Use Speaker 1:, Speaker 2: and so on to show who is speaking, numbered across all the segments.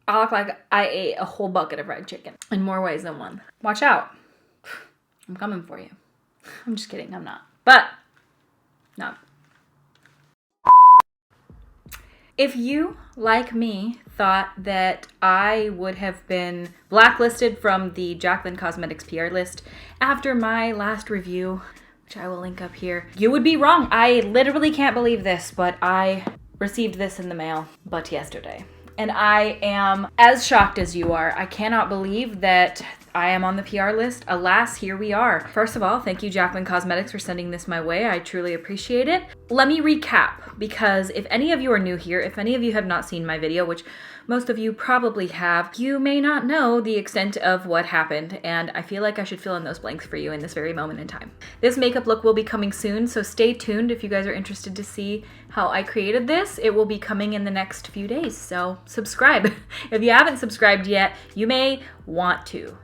Speaker 1: I look like I ate a whole bucket of fried chicken in more ways than one. Watch out. I'm coming for you. I'm just kidding. I'm not. But, no. If you, like me, thought that I would have been blacklisted from the Jaclyn Cosmetics PR list after my last review, which I will link up here, you would be wrong. I literally can't believe this, but I received this in the mail but yesterday. And I am as shocked as you are. I cannot believe that I am on the PR list. Alas, here we are. First of all, thank you, Jaclyn Cosmetics, for sending this my way. I truly appreciate it. Let me recap, because if any of you are new here, if any of you have not seen my video, which most of you probably have, you may not know the extent of what happened, and I feel like I should fill in those blanks for you in this very moment in time. This makeup look will be coming soon, so stay tuned if you guys are interested to see how I created this. It will be coming in the next few days, so subscribe. If you haven't subscribed yet, you may want to.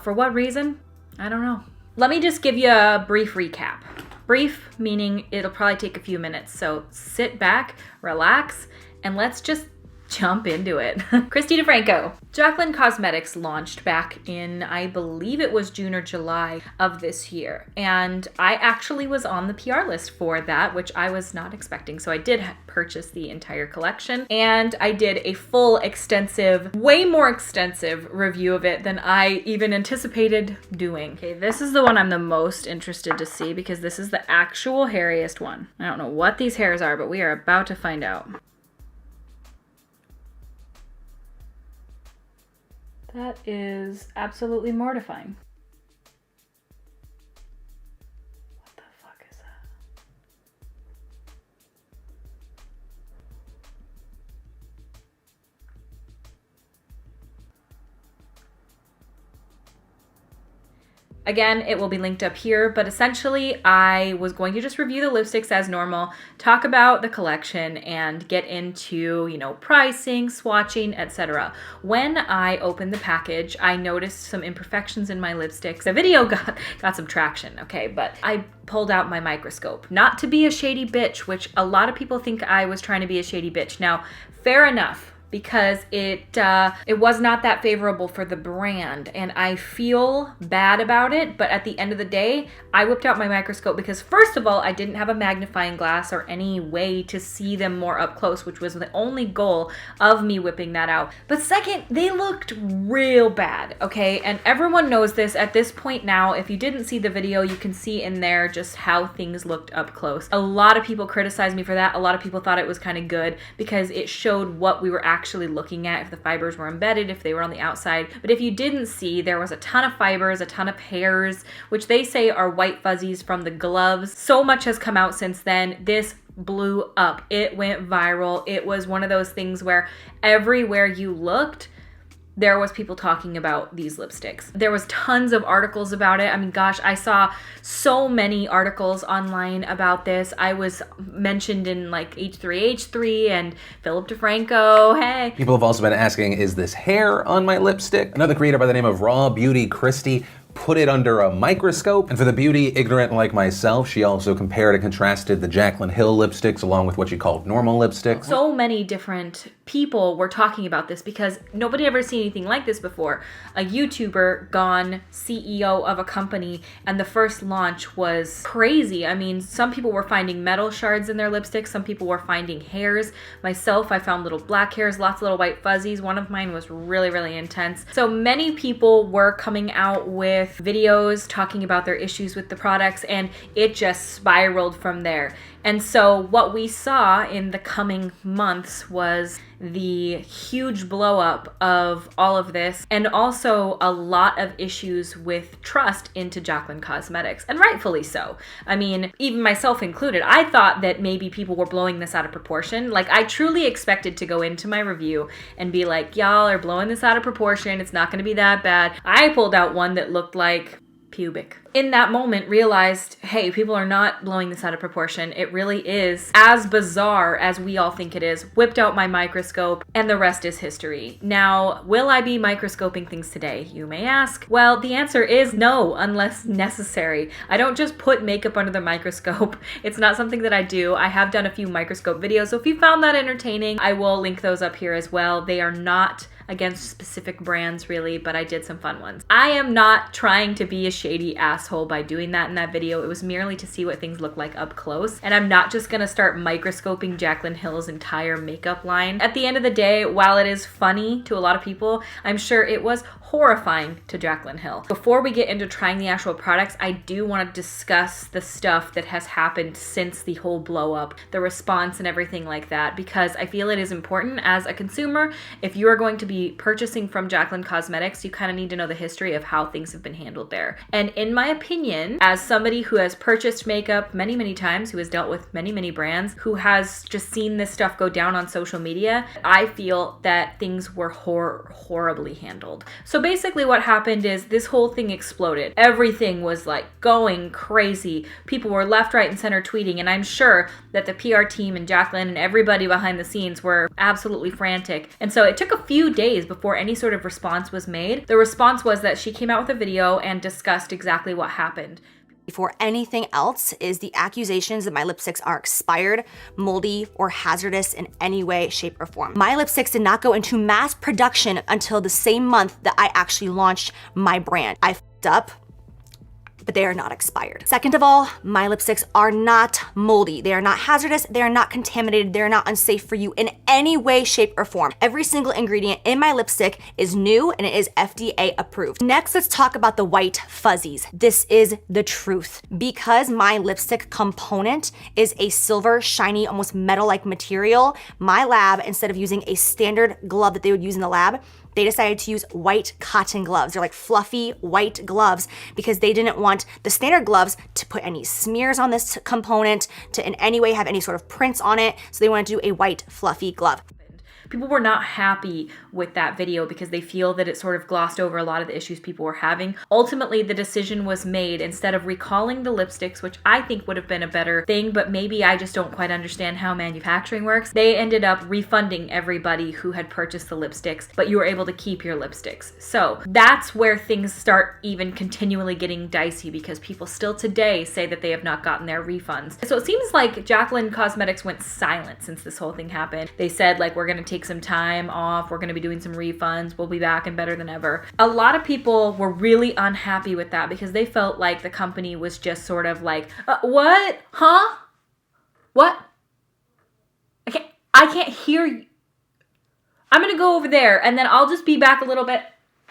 Speaker 1: For what reason? I don't know. Let me just give you a brief recap. Brief meaning it'll probably take a few minutes, so sit back, relax, and let's just jump into it. Christy DeFranco. Jaclyn Cosmetics launched back in, I believe it was June or July of this year. And I actually was on the PR list for that, which I was not expecting. So I did purchase the entire collection, and I did a full extensive, way more extensive review of it than I even anticipated doing. Okay, this is the one I'm the most interested to see because this is the actual hairiest one. I don't know what these hairs are, but we are about to find out. That is absolutely mortifying. What the fuck is that? Again, it will be linked up here, but essentially I was going to just review the lipsticks as normal, talk about the collection, and get into, you know, pricing, swatching, etc. When I opened the package, I noticed some imperfections in my lipsticks. The video got some traction, okay, but I pulled out my microscope. Not to be a shady bitch, which a lot of people think I was trying to be a shady bitch. Now, fair enough, because it was not that favorable for the brand, and I feel bad about it, but at the end of the day, I whipped out my microscope because first of all, I didn't have a magnifying glass or any way to see them more up close, which was the only goal of me whipping that out. But second, they looked real bad, okay? And everyone knows this at this point now. If you didn't see the video, you can see in there just how things looked up close. A lot of people criticized me for that. A lot of people thought it was kind of good because it showed what we were actually looking at, if the fibers were embedded, if they were on the outside. But if you didn't see, there was a ton of fibers, a ton of hairs, which they say are white fuzzies from the gloves. So much has come out since then. This blew up. It went viral. It was one of those things where everywhere you looked, there was people talking about these lipsticks. There was tons of articles about it. I mean, gosh, I saw so many articles online about this. I was mentioned in like H3H3 and Philip DeFranco, hey.
Speaker 2: People have also been asking, is this hair on my lipstick? Another creator by the name of Raw Beauty Christy put it under a microscope. And for the beauty ignorant like myself, she also compared and contrasted the Jaclyn Hill lipsticks along with what she called normal lipsticks.
Speaker 1: So many different people were talking about this because nobody ever seen anything like this before. A YouTuber gone CEO of a company, and the first launch was crazy. I mean, some people were finding metal shards in their lipsticks. Some people were finding hairs. Myself, I found little black hairs, lots of little white fuzzies. One of mine was really, really intense. So many people were coming out with videos talking about their issues with the products, and it just spiraled from there. And so what we saw in the coming months was the huge blow up of all of this, and also a lot of issues with trust into Jaclyn Cosmetics, and rightfully so. I mean, even myself included, I thought that maybe people were blowing this out of proportion. Like, I truly expected to go into my review and be like, y'all are blowing this out of proportion, it's not gonna be that bad. I pulled out one that looked like pubic. In that moment, realized, hey, people are not blowing this out of proportion. It really is as bizarre as we all think it is. Whipped out my microscope, and the rest is history. Now, will I be microscoping things today, you may ask? Well, the answer is no, unless necessary. I don't just put makeup under the microscope. It's not something that I do. I have done a few microscope videos, so if you found that entertaining, I will link those up here as well. They are not against specific brands really, but I did some fun ones. I am not trying to be a shady asshole by doing that in that video. It was merely to see what things look like up close. And I'm not just gonna start microscoping Jaclyn Hill's entire makeup line. At the end of the day, while it is funny to a lot of people, I'm sure it was horrifying to Jaclyn Hill. Before we get into trying the actual products, I do want to discuss the stuff that has happened since the whole blow up, the response and everything like that, because I feel it is important as a consumer. If you are going to be purchasing from Jaclyn Cosmetics, you kind of need to know the history of how things have been handled there. And in my opinion, as somebody who has purchased makeup many, many times, who has dealt with many, many brands, who has just seen this stuff go down on social media, I feel that things were horribly handled. So basically what happened is this whole thing exploded. Everything was like going crazy. People were left, right, and center tweeting, and I'm sure that the PR team and Jaclyn and everybody behind the scenes were absolutely frantic. And so it took a few days before any sort of response was made. The response was that she came out with a video and discussed exactly what happened.
Speaker 3: Before anything else is the accusations that my lipsticks are expired, moldy, or hazardous in any way, shape, or form. My lipsticks did not go into mass production until the same month that I actually launched my brand. I f***ed up, but they are not expired. Second of all, my lipsticks are not moldy. They are not hazardous. They are not contaminated. They are not unsafe for you in any way, shape, or form. Every single ingredient in my lipstick is new and it is FDA approved. Next, let's talk about the white fuzzies. This is the truth. Because my lipstick component is a silver, shiny, almost metal-like material, my lab, instead of using a standard glove that they would use in the lab, they decided to use white cotton gloves. They're like fluffy white gloves because they didn't want the standard gloves to put any smears on this component, to in any way have any sort of prints on it. So they wanted to do a white fluffy glove.
Speaker 1: People were not happy with that video because they feel that it sort of glossed over a lot of the issues people were having. Ultimately, the decision was made, instead of recalling the lipsticks, which I think would have been a better thing, but maybe I just don't quite understand how manufacturing works, they ended up refunding everybody who had purchased the lipsticks, but you were able to keep your lipsticks. So that's where things start even continually getting dicey, because people still today say that they have not gotten their refunds. So it seems like Jaclyn Cosmetics went silent since this whole thing happened. They said, like, we're gonna take some time off, we're going to be doing some refunds, we'll be back and better than ever. A lot of people were really unhappy with that because they felt like the company was just sort of like, what? Huh? What? I can't hear you. I'm going to go over there and then I'll just be back a little bit.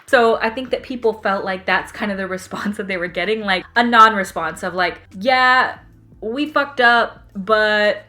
Speaker 1: So I think that people felt like that's kind of the response that they were getting, like a non-response of like, yeah, we fucked up, but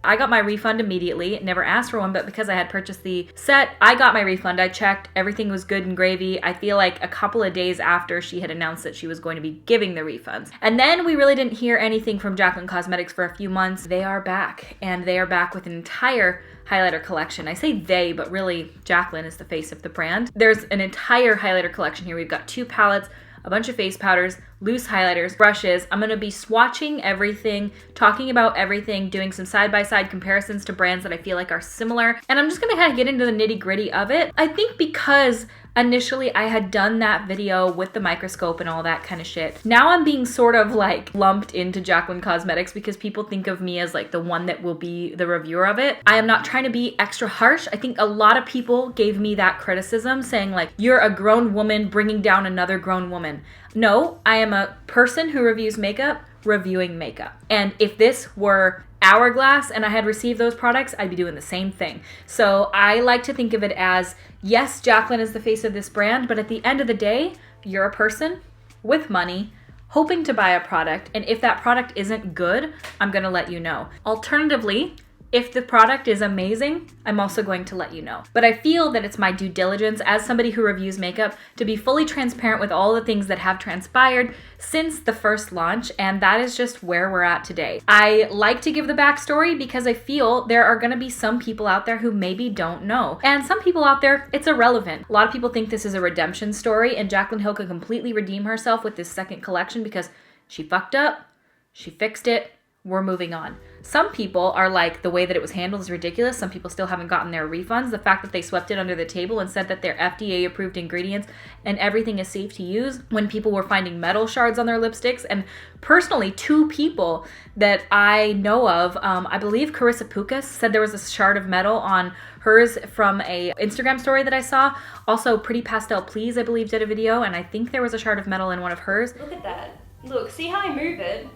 Speaker 1: I got my refund immediately, never asked for one, but because I had purchased the set, I got my refund. I checked, everything was good and gravy. I feel like a couple of days after she had announced that she was going to be giving the refunds. And then we really didn't hear anything from Jaclyn Cosmetics for a few months. They are back, and they are back with an entire highlighter collection. I say they, but really Jaclyn is the face of the brand. There's an entire highlighter collection here. We've got 2 palettes, a bunch of face powders, loose highlighters, brushes. I'm gonna be swatching everything, talking about everything, doing some side-by-side comparisons to brands that I feel like are similar. And I'm just gonna kind of get into the nitty-gritty of it. I think because initially I had done that video with the microscope and all that kind of shit, now I'm being sort of like lumped into Jaclyn Cosmetics because people think of me as like the one that will be the reviewer of it. I am not trying to be extra harsh. I think a lot of people gave me that criticism saying like, you're a grown woman bringing down another grown woman. No, I am a person who reviews makeup, reviewing makeup. And if this were Hourglass and I had received those products, I'd be doing the same thing. So I like to think of it as, yes, Jaclyn is the face of this brand, but at the end of the day, you're a person with money hoping to buy a product. And if that product isn't good, I'm gonna let you know. Alternatively, if the product is amazing, I'm also going to let you know. But I feel that it's my due diligence as somebody who reviews makeup to be fully transparent with all the things that have transpired since the first launch, and that is just where we're at today. I like to give the backstory because I feel there are gonna be some people out there who maybe don't know. And some people out there, it's irrelevant. A lot of people think this is a redemption story, and Jaclyn Hill could completely redeem herself with this second collection because she fucked up, she fixed it, we're moving on. Some people are like, the way that it was handled is ridiculous. Some people still haven't gotten their refunds. The fact that they swept it under the table and said that they're FDA approved ingredients and everything is safe to use when people were finding metal shards on their lipsticks. And personally, 2 people that I know of, I believe Carissa Pukas said there was a shard of metal on hers from a Instagram story that I saw. Also, Pretty Pastel Please, I believe, did a video, and I think there was a shard of metal in one of hers.
Speaker 4: Look at that. Look, see how I move it?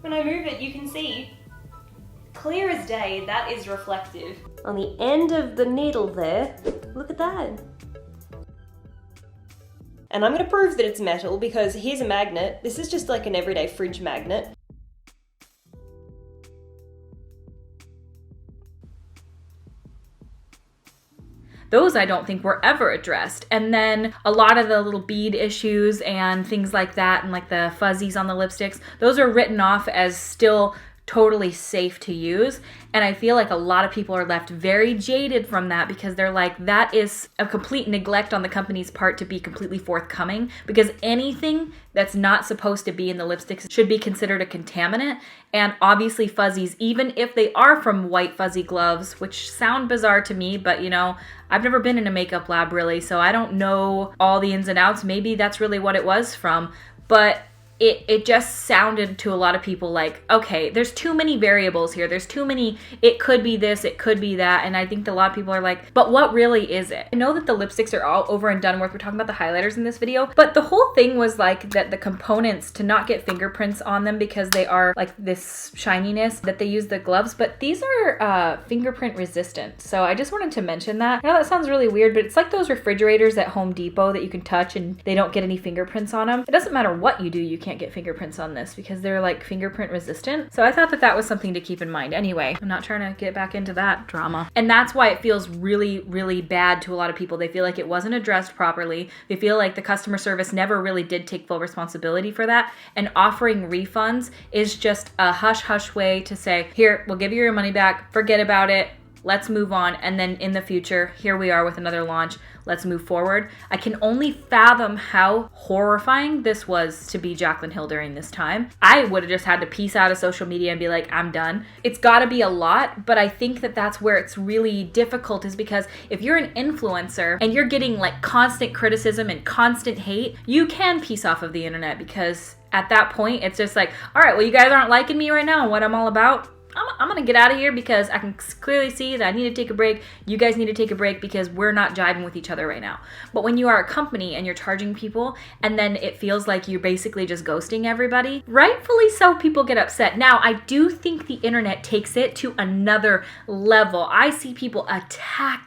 Speaker 4: When I move it, you can see, clear as day, that is reflective. On the end of the needle there, look at that. And I'm gonna prove that it's metal because here's a magnet. This is just like an everyday fridge magnet.
Speaker 1: Those I don't think were ever addressed. And then a lot of the little bead issues and things like that, and like the fuzzies on the lipsticks, those are written off as still totally safe to use. And I feel like a lot of people are left very jaded from that because they're like, that is a complete neglect on the company's part to be completely forthcoming, because anything that's not supposed to be in the lipsticks should be considered a contaminant. And obviously fuzzies, even if they are from white fuzzy gloves, which sound bizarre to me, but you know, I've never been in a makeup lab really, so I don't know all the ins and outs. Maybe that's really what it was from, but it just sounded to a lot of people like, okay, there's too many variables here. There's too many, it could be this, it could be that. And I think a lot of people are like, but what really is it? I know that the lipsticks are all over and done with. We're talking about the highlighters in this video, but the whole thing was like that the components to not get fingerprints on them because they are like this shininess that they use the gloves, but these are fingerprint resistant. So I just wanted to mention that. I know that sounds really weird, but it's like those refrigerators at Home Depot that you can touch and they don't get any fingerprints on them. It doesn't matter what you do, you can't get fingerprints on this because they're like fingerprint resistant. So I thought that that was something to keep in mind. Anyway, I'm not trying to get back into that drama. And that's why it feels really, really bad to a lot of people. They feel like it wasn't addressed properly. They feel like the customer service never really did take full responsibility for that. And offering refunds is just a hush-hush way to say, here, we'll give you your money back, forget about it, let's move on. And then in the future, here we are with another launch. Let's move forward. I can only fathom how horrifying this was to be Jaclyn Hill during this time. I would have just had to peace out of social media and be like, I'm done. It's gotta be a lot, but I think that that's where it's really difficult, is because if you're an influencer and you're getting like constant criticism and constant hate, you can peace off of the internet, because at that point, it's just like, all right, well, you guys aren't liking me right now and what I'm all about. I'm gonna get out of here because I can clearly see that I need to take a break. You guys need to take a break because we're not jiving with each other right now. But when you are a company and you're charging people and then it feels like you're basically just ghosting everybody, rightfully so, people get upset. Now, I do think the internet takes it to another level. I see people attacking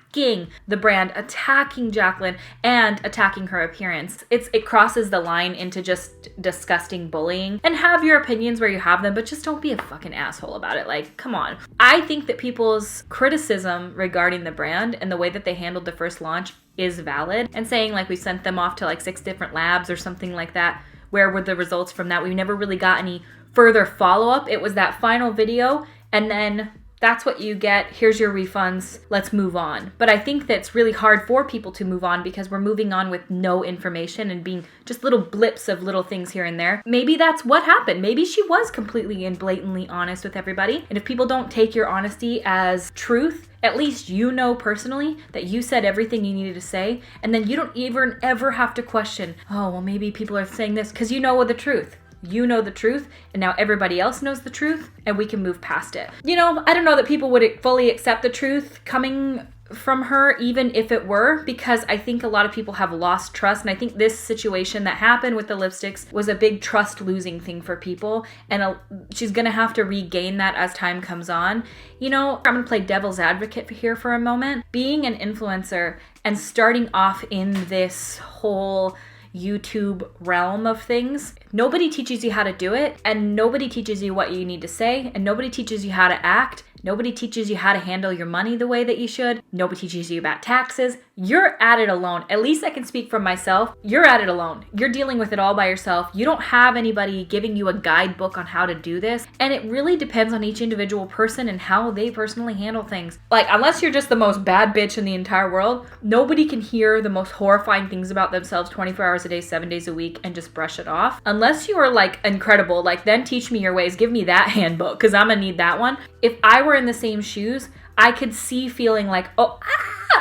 Speaker 1: the brand, attacking Jaclyn, and attacking her appearance. It crosses the line into just disgusting bullying. And have your opinions where you have them, but just don't be a fucking asshole about it. Like, come on. I think that people's criticism regarding the brand and the way that they handled the first launch is valid. And saying like we sent them off to like 6 different labs or something like that, where were the results from that? We never really got any further follow-up. It was that final video, and then that's what you get. Here's your refunds. Let's move on. But I think that's really hard for people to move on because we're moving on with no information and being just little blips of little things here and there. Maybe that's what happened. Maybe she was completely and blatantly honest with everybody. And if people don't take your honesty as truth, at least you know personally that you said everything you needed to say. And then you don't even ever have to question, oh, well, maybe people are saying this, because you know the truth. You know the truth, and now everybody else knows the truth, and we can move past it. You know, I don't know that people would fully accept the truth coming from her, even if it were, because I think a lot of people have lost trust, and I think this situation that happened with the lipsticks was a big trust losing thing for people, and she's gonna have to regain that as time comes on. You know, I'm gonna play devil's advocate here for a moment. Being an influencer and starting off in this whole YouTube realm of things, nobody teaches you how to do it, and nobody teaches you what you need to say, and nobody teaches you how to act. Nobody teaches you how to handle your money the way that you should. Nobody teaches you about taxes. You're at it alone. At least I can speak for myself. You're at it alone. You're dealing with it all by yourself. You don't have anybody giving you a guidebook on how to do this. And it really depends on each individual person and how they personally handle things. Like, unless you're just the most bad bitch in the entire world, nobody can hear the most horrifying things about themselves 24 hours a day, 7 days a week and just brush it off. Unless you are like incredible, like then teach me your ways. Give me that handbook because I'm gonna need that one. If I were in the same shoes, I could see feeling like, oh,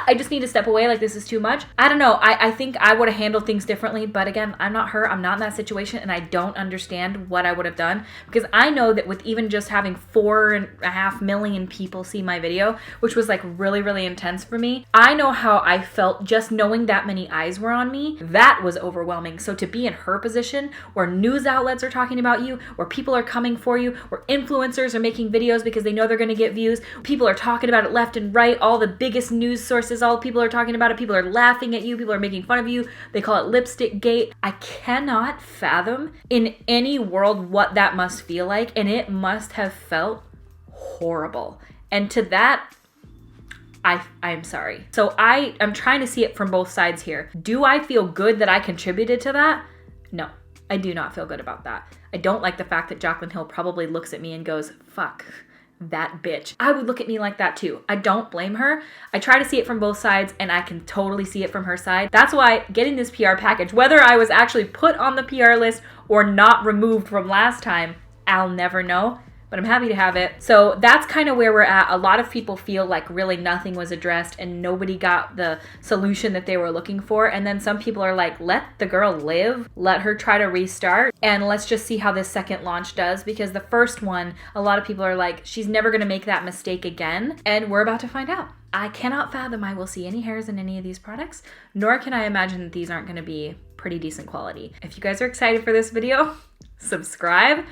Speaker 1: I just need to step away, like this is too much. I don't know. I think I would have handled things differently, but again, I'm not her. I'm not in that situation, and I don't understand what I would have done because I know that with even just having 4.5 million people see my video, which was like really, really intense for me, I know how I felt just knowing that many eyes were on me. That was overwhelming. So to be in her position where news outlets are talking about you, where people are coming for you, where influencers are making videos because they know they're going to get views, people are talking about it left and right, all the biggest news sources, all people are talking about it, people are laughing at you, people are making fun of you, they call it lipstick gate. I cannot fathom in any world what that must feel like, and it must have felt horrible. And to that, I'm sorry. So I'm trying to see it from both sides here. Do I feel good that I contributed to that? No, I do not feel good about that. I don't like the fact that Jaclyn Hill probably looks at me and goes, fuck that bitch. I would look at me like that too. I don't blame her. I try to see it from both sides, and I can totally see it from her side. That's why getting this PR package, whether I was actually put on the PR list or not removed from last time, I'll never know. But I'm happy to have it. So that's kind of where we're at. A lot of people feel like really nothing was addressed and nobody got the solution that they were looking for. And then some people are like, let the girl live, let her try to restart, and let's just see how this second launch does. Because the first one, a lot of people are like, she's never gonna make that mistake again. And we're about to find out. I cannot fathom I will see any hairs in any of these products, nor can I imagine that these aren't gonna be pretty decent quality. If you guys are excited for this video, subscribe.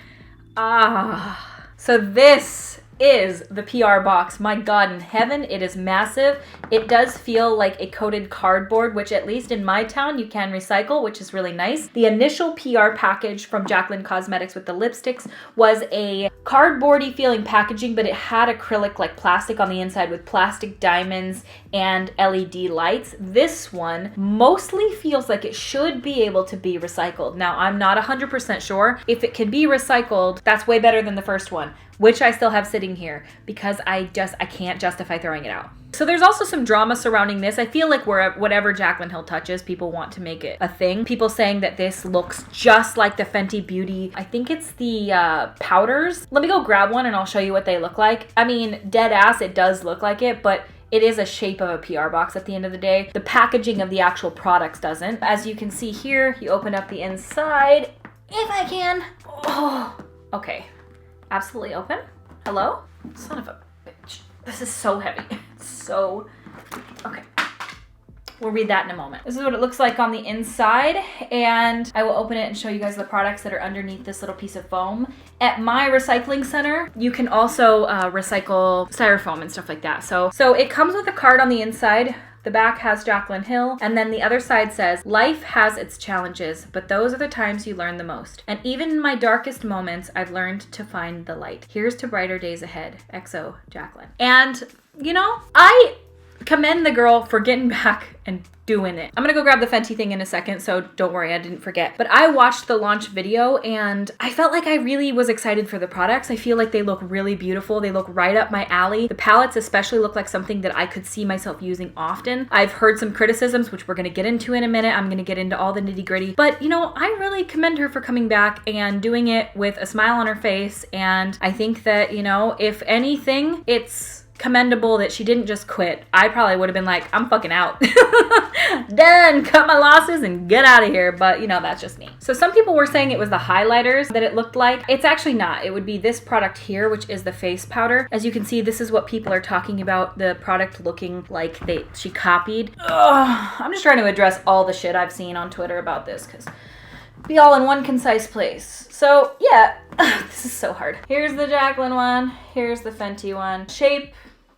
Speaker 1: So this is the PR box. My God in heaven, it is massive. It does feel like a coated cardboard, which at least in my town you can recycle, which is really nice. The initial PR package from Jaclyn Cosmetics with the lipsticks was a cardboardy feeling packaging, but it had acrylic like plastic on the inside with plastic diamonds and LED lights. This one mostly feels like it should be able to be recycled. Now, I'm not 100% sure. If it can be recycled, that's way better than the first one, which I still have sitting here because I can't justify throwing it out. So there's also some drama surrounding this. I feel like whatever Jaclyn Hill touches, people want to make it a thing. People saying that this looks just like the Fenty Beauty. I think it's the powders. Let me go grab one and I'll show you what they look like. I mean, dead ass, it does look like it, but it is a shape of a PR box at the end of the day. The packaging of the actual products doesn't. As you can see here, you open up the inside, if I can. Oh, okay. Absolutely open. Hello? Son of a bitch. This is so heavy. So, okay. We'll read that in a moment. This is what it looks like on the inside, and I will open it and show you guys the products that are underneath this little piece of foam. At my recycling center, you can also recycle styrofoam and stuff like that. So it comes with a card on the inside. The back has Jaclyn Hill, and then the other side says, life has its challenges, but those are the times you learn the most. And even in my darkest moments, I've learned to find the light. Here's to brighter days ahead. XO, Jaclyn. And, you know, I commend the girl for getting back and doing it. I'm gonna go grab the Fenty thing in a second, so don't worry, I didn't forget. But I watched the launch video and I felt like I really was excited for the products. I feel like they look really beautiful. They look right up my alley. The palettes especially look like something that I could see myself using often. I've heard some criticisms, which we're gonna get into in a minute. I'm gonna get into all the nitty gritty. But you know, I really commend her for coming back and doing it with a smile on her face. And I think that, you know, if anything, it's commendable that she didn't just quit. I probably would have been like, I'm fucking out. Done, cut my losses and get out of here. But you know, that's just me. So some people were saying it was the highlighters that it looked like. It's actually not. It would be this product here, which is the face powder. As you can see, this is what people are talking about the product looking like she copied. Ugh, I'm just trying to address all the shit I've seen on Twitter about this because be all in one concise place. So yeah, this is so hard. Here's the Jaclyn one. Here's the Fenty one. Shape,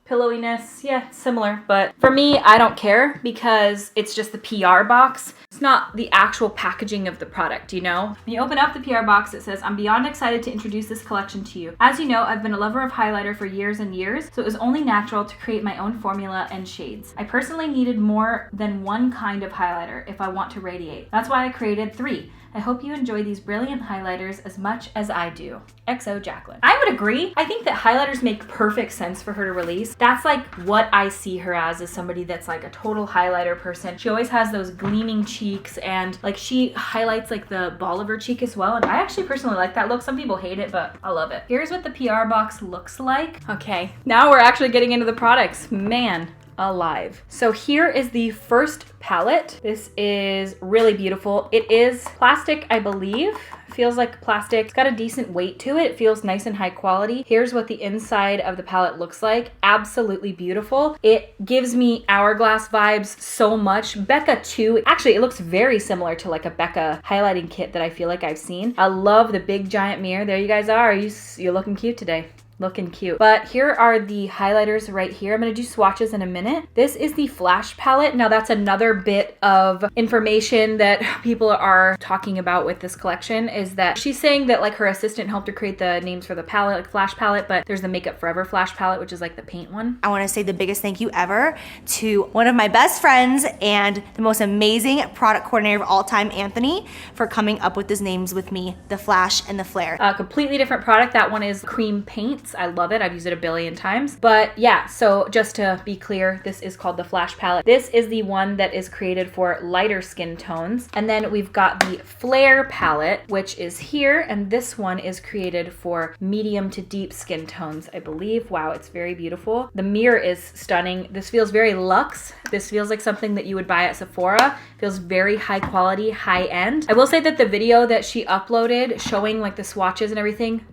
Speaker 1: Pillowiness, yeah, similar. But for me, I don't care because it's just the PR box. It's not the actual packaging of the product, you know? When you open up the PR box, it says, I'm beyond excited to introduce this collection to you. As you know, I've been a lover of highlighter for years and years, so it was only natural to create my own formula and shades. I personally needed more than one kind of highlighter if I want to radiate. That's why I created 3. I hope you enjoy these brilliant highlighters as much as I do. XO Jaclyn. I would agree. I think that highlighters make perfect sense for her to release. That's like what I see her as somebody that's like a total highlighter person. She always has those gleaming cheeks and like she highlights like the ball of her cheek as well. And I actually personally like that look. Some people hate it, but I love it. Here's what the PR box looks like. Okay, now we're actually getting into the products. Man alive. So here is the first palette. This is really beautiful. It is plastic, I believe. Feels like plastic. It's got a decent weight to it. It feels nice and high quality. Here's what the inside of the palette looks like. Absolutely beautiful. It gives me Hourglass vibes so much. Becca too. Actually, it looks very similar to like a Becca highlighting kit that I feel like I've seen. I love the big giant mirror. There you guys are. You're looking cute today. Looking cute. But here are the highlighters right here. I'm going to do swatches in a minute. This is the Flash palette. Now that's another bit of information that people are talking about with this collection is that she's saying that like her assistant helped her create the names for the palette, like Flash palette, but there's the Makeup Forever Flash palette, which is like the paint one.
Speaker 3: I want to say the biggest thank you ever to one of my best friends and the most amazing product coordinator of all time, Anthony, for coming up with these names with me, the Flash and the Flare.
Speaker 1: A completely different product. That one is cream paint. I love it. I've used it a billion times. But yeah, so just to be clear, this is called the Flash palette. This is the one that is created for lighter skin tones. And then we've got the Flare palette, which is here. And this one is created for medium to deep skin tones, I believe. Wow, it's very beautiful. The mirror is stunning. This feels very luxe. This feels like something that you would buy at Sephora. Feels very high quality, high end. I will say that the video that she uploaded showing like the swatches and everything,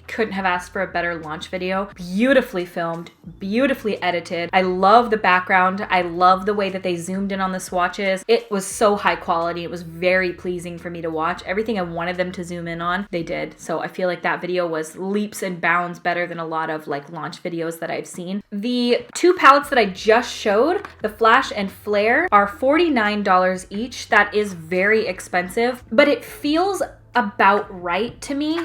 Speaker 1: couldn't have asked for a better launch video. Beautifully filmed, beautifully edited. I love the background. I love the way that they zoomed in on the swatches. It was so high quality. It was very pleasing for me to watch. Everything I wanted them to zoom in on, they did. So I feel like that video was leaps and bounds better than a lot of like launch videos that I've seen. The 2 palettes that I just showed, the Flash and Flare, are $49 each. That is very expensive, but it feels about right to me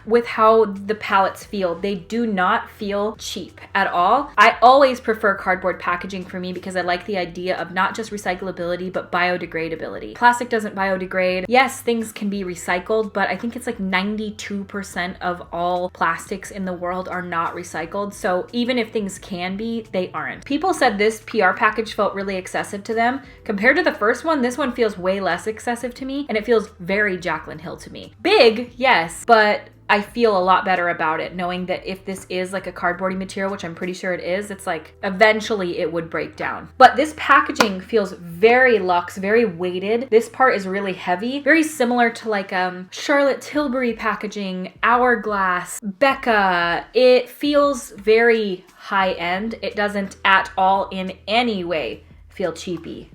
Speaker 1: with how the palettes feel. They do not feel cheap at all. I always prefer cardboard packaging for me because I like the idea of not just recyclability, but biodegradability. Plastic doesn't biodegrade. Yes, things can be recycled, but I think it's like 92% of all plastics in the world are not recycled. So even if things can be, they aren't. People said this PR package felt really excessive to them. Compared to the first one, this one feels way less excessive to me, and it feels very Jaclyn Hill to me. Big, yes, but I feel a lot better about it knowing that if this is like a cardboardy material, which I'm pretty sure it is, it's like eventually it would break down. But this packaging feels very luxe, very weighted. This part is really heavy, very similar to like Charlotte Tilbury packaging, Hourglass, Becca. It feels very high end. It doesn't at all in any way feel cheapy.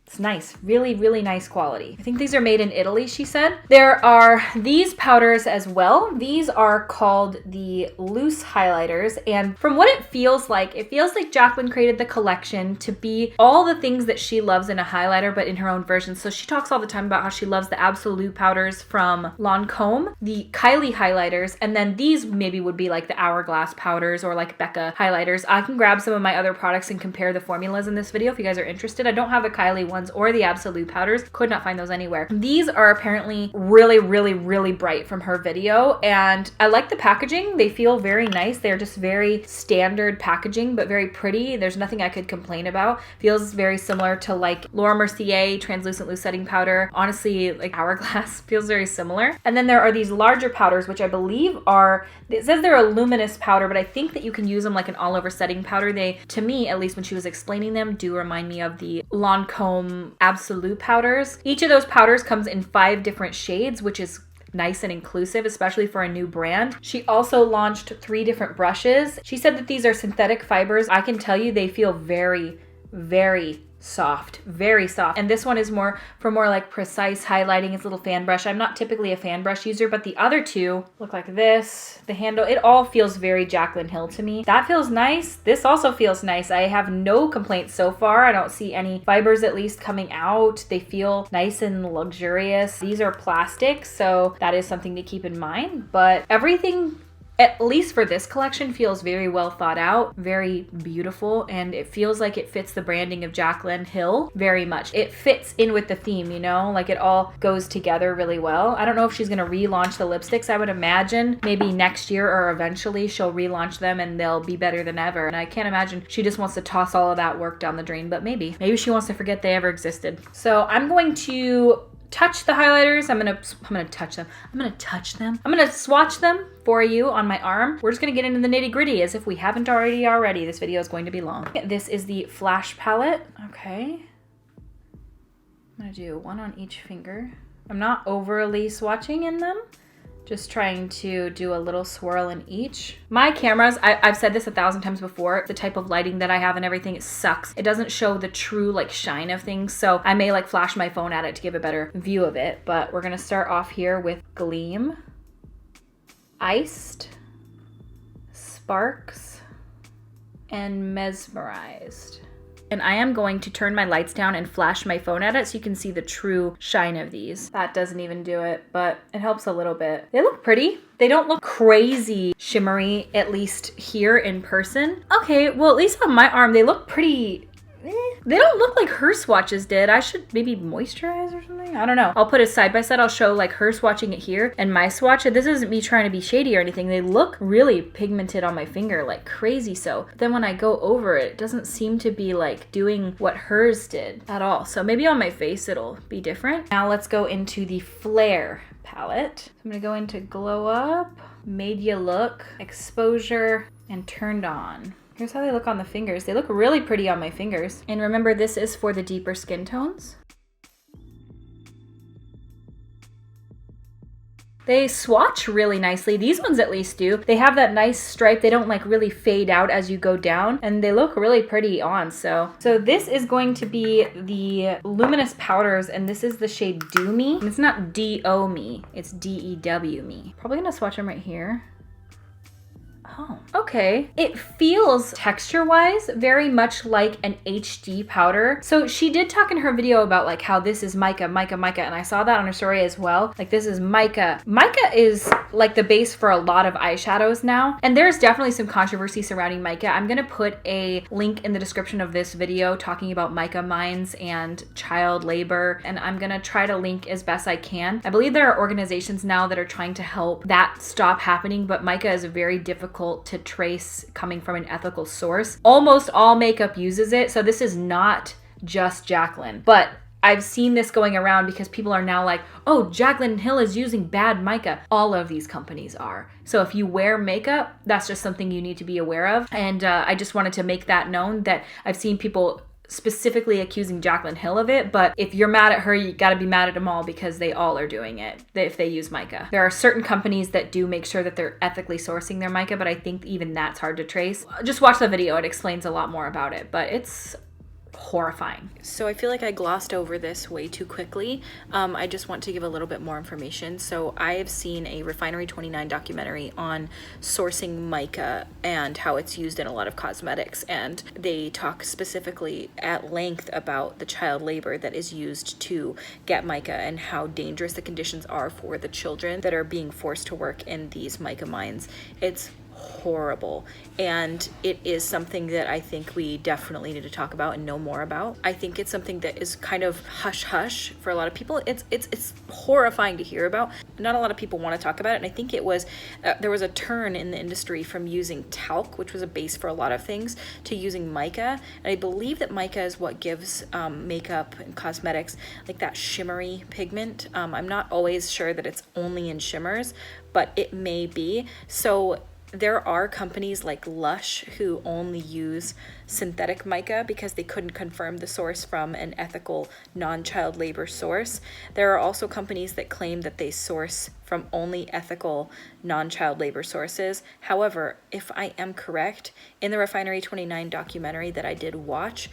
Speaker 1: It's nice, really, really nice quality. I think these are made in Italy, she said. There are these powders as well. These are called the loose highlighters. And from what it feels like Jaclyn created the collection to be all the things that she loves in a highlighter, but in her own version. So she talks all the time about how she loves the Absolute powders from Lancome, the Kylie highlighters, and then these maybe would be like the Hourglass powders or like Becca highlighters. I can grab some of my other products and compare the formulas in this video if you guys are interested. I don't have the Kylie one or the Absolute powders. Could not find those anywhere. These are apparently really, really, really bright from her video, and I like the packaging. They feel very nice. They're just very standard packaging, but very pretty. There's nothing I could complain about. Feels very similar to like Laura Mercier translucent loose setting powder. Honestly, like Hourglass feels very similar. And then there are these larger powders, which I believe are, it says they're a luminous powder, but I think that you can use them like an all over setting powder. They, to me, at least when she was explaining them, do remind me of the Lancome Absolute powders. Each of those powders comes in 5 different shades, which is nice and inclusive, especially for a new brand. She also launched 3 different brushes. She said that these are synthetic fibers. I can tell you they feel very, very soft, very soft. And this one is more for more like precise highlighting. It's a little fan brush. I'm not typically a fan brush user, but the other two look like this. The handle, it all feels very Jaclyn Hill to me. That feels nice. This also feels nice. I have no complaints so far. I don't see any fibers at least coming out. They feel nice and luxurious. These are plastic, so that is something to keep in mind. But everything, at least for this collection, feels very well thought out, very beautiful, and it feels like it fits the branding of Jaclyn Hill very much. It fits in with the theme, you know, like it all goes together really well. I don't know if she's gonna relaunch the lipsticks. I would imagine maybe next year or eventually she'll relaunch them and they'll be better than ever. And I can't imagine she just wants to toss all of that work down the drain, but maybe she wants to forget they ever existed. So I'm going to touch the highlighters. I'm gonna touch them. I'm gonna swatch them for you on my arm. We're just gonna get into the nitty gritty as if we haven't already. This video is going to be long. This is the Flash palette. Okay. I'm gonna do one on each finger. I'm not overly swatching in them. Just trying to do a little swirl in each. My cameras, I've said this 1,000 times before, the type of lighting that I have and everything, it sucks. It doesn't show the true like shine of things. So I may like flash my phone at it to give a better view of it. But we're gonna start off here with Gleam, Iced, Sparks, and Mesmerized. And I am going to turn my lights down and flash my phone at it so you can see the true shine of these. That doesn't even do it, but it helps a little bit. They look pretty. They don't look crazy shimmery, at least here in person. Okay, well, at least on my arm, they look pretty... They don't look like her swatches did. I should maybe moisturize or something. I don't know. I'll put it side by side. I'll show like her swatching it here and my swatch. This isn't me trying to be shady or anything. They look really pigmented on my finger, like crazy so. But then when I go over it, it doesn't seem to be like doing what hers did at all. So maybe on my face it'll be different. Now let's go into the Flare palette. So I'm gonna go into Glow Up, Made Ya Look, Exposure, and Turned On. Here's how they look on the fingers. They look really pretty on my fingers. And remember, this is for the deeper skin tones. They swatch really nicely. These ones at least do. They have that nice stripe. They don't like really fade out as you go down, and they look really pretty on. So this is going to be the Luminous Powders, and this is the shade Do Me. And it's not D-O Me, it's D-E-W Me. Probably gonna swatch them right here. Oh, okay. It feels texture-wise very much like an HD powder. So she did talk in her video about like how this is mica, and I saw that on her story as well. Like this is mica. Mica is like the base for a lot of eyeshadows now, and there's definitely some controversy surrounding mica. I'm gonna put a link in the description of this video talking about mica mines and child labor, and I'm gonna try to link as best I can. I believe there are organizations now that are trying to help that stop happening, but mica is very difficult to trace coming from an ethical source. Almost all makeup uses it, so this is not just Jaclyn. But I've seen this going around because people are now like, oh, Jaclyn Hill is using bad mica. All of these companies are. So if you wear makeup, that's just something you need to be aware of. And I just wanted to make that known that I've seen people specifically accusing Jaclyn Hill of it, but if you're mad at her, you gotta be mad at them all because they all are doing it if they use mica. There are certain companies that do make sure that they're ethically sourcing their mica, but I think even that's hard to trace. Just watch the video, it explains a lot more about it, but it's horrifying. So I feel like I glossed over this way too quickly. I just want to give a little bit more information. So I have seen a Refinery 29 documentary on sourcing mica and how it's used in a lot of cosmetics, and they talk specifically at length about the child labor that is used to get mica and how dangerous the conditions are for the children that are being forced to work in these mica mines. It's horrible, and it is something that I think we definitely need to talk about and know more about. I think it's something that is kind of hush hush for a lot of people. It's horrifying to hear about. Not a lot of people want to talk about it, and I think it was there was a turn in the industry from using talc, which was a base for a lot of things, to using mica, and I believe that mica is what gives makeup and cosmetics like that shimmery pigment. I'm not always sure that it's only in shimmers, but it may be. So there are companies like Lush who only use synthetic mica because they couldn't confirm the source from an ethical non-child labor source. There are also companies that claim that they source from only ethical non-child labor sources. However, if I am correct, in the Refinery 29 documentary that I did watch,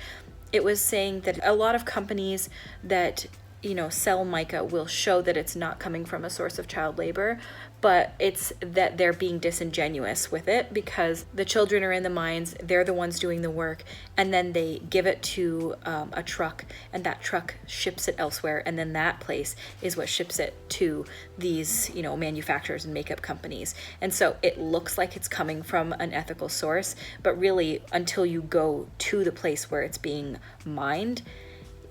Speaker 1: it was saying that a lot of companies that, you know, sell mica will show that it's not coming from a source of child labor, but it's that they're being disingenuous with it because the children are in the mines, they're the ones doing the work, and then they give it to a truck, and that truck ships it elsewhere, and then that place is what ships it to these, you know, manufacturers and makeup companies. And so it looks like it's coming from an ethical source, but really until you go to the place where it's being mined,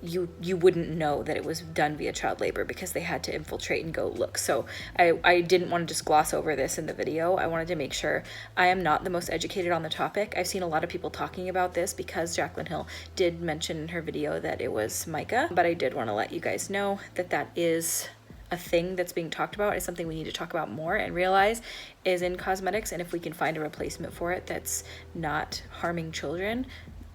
Speaker 1: you wouldn't know that it was done via child labor because they had to infiltrate and go look. So I didn't want to just gloss over this in the video. I wanted to make sure. I am not the most educated on the topic. I've seen a lot of people talking about this because Jaclyn Hill did mention in her video that it was mica, but I did want to let you guys know that that is a thing that's being talked about. It's something we need to talk about more and realize is in cosmetics, and if we can find a replacement for it that's not harming children,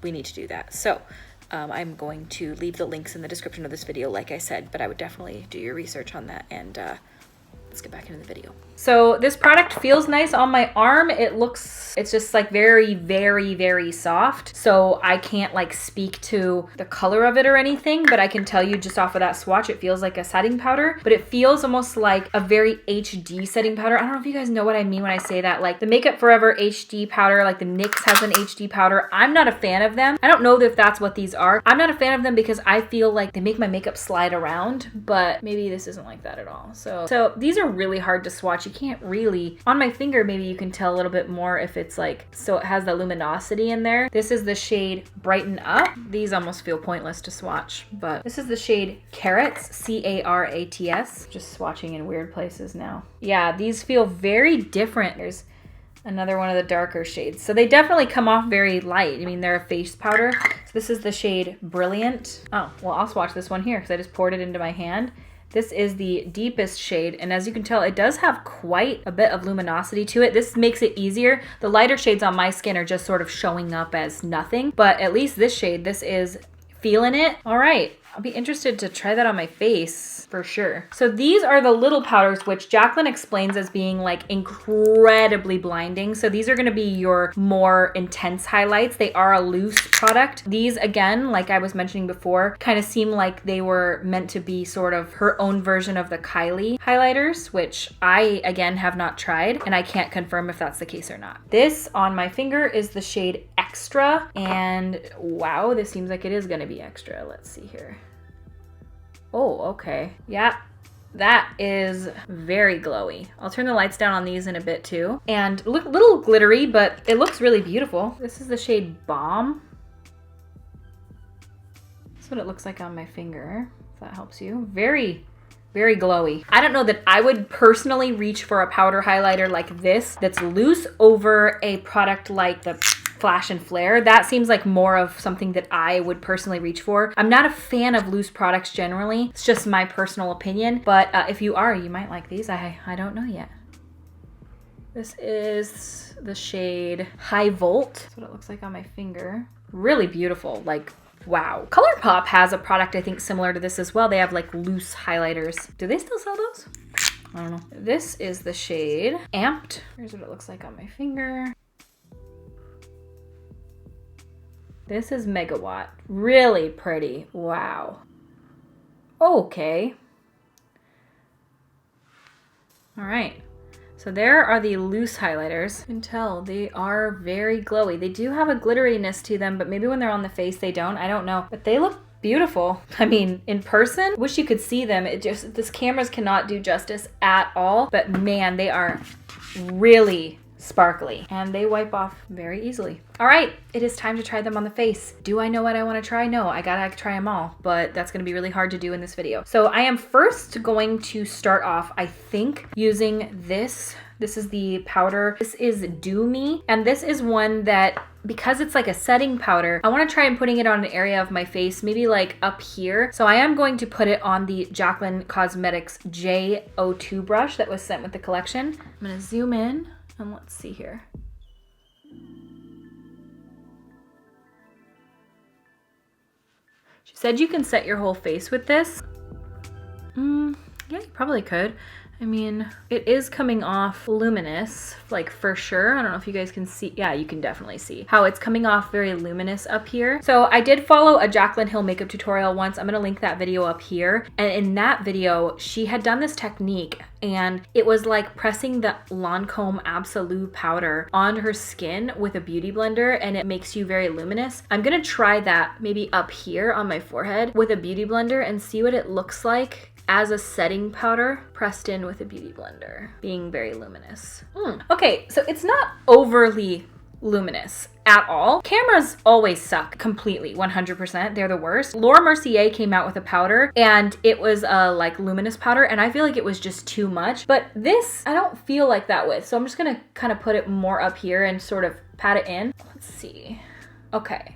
Speaker 1: we need to do that. So I'm going to leave the links in the description of this video, like I said, but I would definitely do your research on that, and let's get back into the video. So this product feels nice on my arm. It's just like very, very, very soft. So I can't like speak to the color of it or anything, but I can tell you just off of that swatch, it feels like a setting powder, but it feels almost like a very HD setting powder. I don't know if you guys know what I mean when I say that, like the Makeup Forever HD powder, like the NYX has an HD powder. I'm not a fan of them. I don't know if that's what these are. I'm not a fan of them because I feel like they make my makeup slide around, but maybe this isn't like that at all. So these are really hard to swatch. You can't really, on my finger, maybe you can tell a little bit more if it's like, so it has the luminosity in there. This is the shade Brighten Up. These almost feel pointless to swatch, but this is the shade Carats, C-A-R-A-T-S. Just swatching in weird places now. Yeah, these feel very different. There's another one of the darker shades. So they definitely come off very light. I mean, they're a face powder. So this is the shade Brilliant. Oh, well, I'll swatch this one here because I just poured it into my hand. This is the deepest shade, and as you can tell, it does have quite a bit of luminosity to it. This makes it easier. The lighter shades on my skin are just sort of showing up as nothing, but at least this shade, this is Feeling It. All right, I'll be interested to try that on my face for sure. So these are the little powders, which Jaclyn explains as being like incredibly blinding. So these are gonna be your more intense highlights. They are a loose product. These, again, like I was mentioning before, kind of seem like they were meant to be sort of her own version of the Kylie highlighters, which I, again, have not tried, and I can't confirm if that's the case or not. This on my finger is the shade Extra, and wow, this seems like it is gonna be extra. Let's see here. Oh, okay. Yeah, that is very glowy. I'll turn the lights down on these in a bit too. And look, little glittery, but it looks really beautiful. This is the shade Bomb. That's what it looks like on my finger, if that helps you. Very, very glowy. I don't know that I would personally reach for a powder highlighter like this that's loose over a product like the Flash and Flare. That seems like more of something that I would personally reach for. I'm not a fan of loose products generally. It's just my personal opinion, but if you are, you might like these. I don't know yet. This is the shade High Volt. That's what it looks like on my finger. Really beautiful, like wow. ColourPop has a product I think similar to this as well. They have like loose highlighters. Do they still sell those? I don't know. This is the shade Amped. Here's what it looks like on my finger. This is Megawatt. Really pretty. Wow. Okay. All right. So there are the loose highlighters. You can tell they are very glowy. They do have a glitteriness to them, but maybe when they're on the face, they don't. I don't know. But they look beautiful. I mean, in person, wish you could see them. This cameras cannot do justice at all. But man, they are really sparkly and they wipe off very easily. All right, it is time to try them on the face. Do I know what I want to try? No, I gotta try them all, but that's gonna be really hard to do in this video. So I am first going to start off, I think, using this. This is the powder. This is Do Me, and this is one that, because it's like a setting powder, I want to try and putting it on an area of my face, maybe like up here. So I am going to put it on the Jaclyn Cosmetics J02 brush that was sent with the collection. I'm gonna zoom in and let's see here. She said you can set your whole face with this. Yeah, you probably could. I mean, it is coming off luminous, like for sure. I don't know if you guys can see. Yeah, you can definitely see how it's coming off very luminous up here. So I did follow a Jaclyn Hill makeup tutorial once. I'm gonna link that video up here. And in that video, she had done this technique and it was like pressing the Lancome Absolute powder on her skin with a beauty blender and it makes you very luminous. I'm gonna try that maybe up here on my forehead with a beauty blender and see what it looks like as a setting powder pressed in with a beauty blender, being very luminous. Okay, so it's not overly luminous at all. Cameras always suck completely, 100%. They're the worst. Laura Mercier came out with a powder and it was a like luminous powder and I feel like it was just too much. But this, I don't feel like that with. So I'm just gonna kind of put it more up here and sort of pat it in. Let's see. Okay.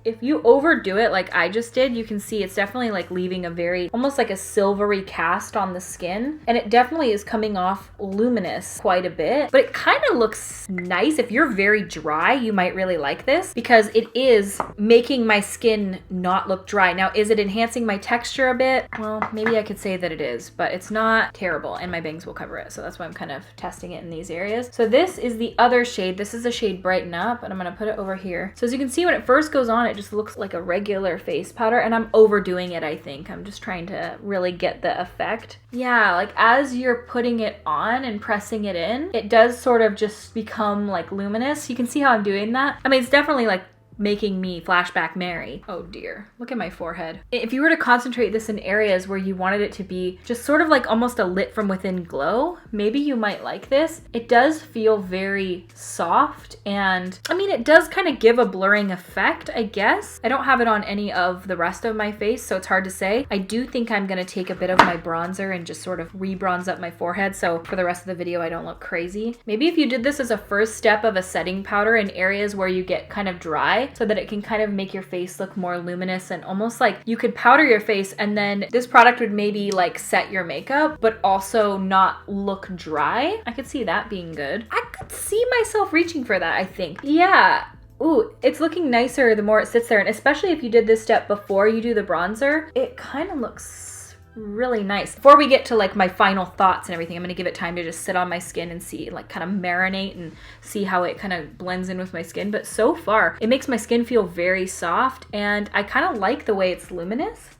Speaker 1: If you overdo it like I just did, you can see it's definitely like leaving a very, almost like a silvery cast on the skin. And it definitely is coming off luminous quite a bit, but it kind of looks nice. If you're very dry, you might really like this because it is making my skin not look dry. Now, is it enhancing my texture a bit? Well, maybe I could say that it is, but it's not terrible and my bangs will cover it. So that's why I'm kind of testing it in these areas. So this is the other shade. This is the shade Brighten Up and I'm gonna put it over here. So as you can see, when it first goes on, it just looks like a regular face powder and I'm overdoing it, I think. I'm just trying to really get the effect. Yeah, like as you're putting it on and pressing it in, it does sort of just become like luminous. You can see how I'm doing that. I mean, it's definitely like making me flashback Mary. Oh dear, look at my forehead. If you were to concentrate this in areas where you wanted it to be just sort of like almost a lit from within glow, maybe you might like this. It does feel very soft and I mean, it does kind of give a blurring effect, I guess. I don't have it on any of the rest of my face, so it's hard to say. I do think I'm gonna take a bit of my bronzer and just sort of re-bronze up my forehead so for the rest of the video I don't look crazy. Maybe if you did this as a first step of a setting powder in areas where you get kind of dry, so that it can kind of make your face look more luminous and almost like you could powder your face and then this product would maybe like set your makeup but also not look dry. I could see that being good. I could see myself reaching for that, I think. Yeah. Ooh, it's looking nicer the more it sits there, and especially if you did this step before you do the bronzer, it kind of looks really nice. Before we get to like my final thoughts and everything, I'm gonna give it time to just sit on my skin and see, like kind of marinate and see how it kind of blends in with my skin. But so far, it makes my skin feel very soft and I kind of like the way it's luminous.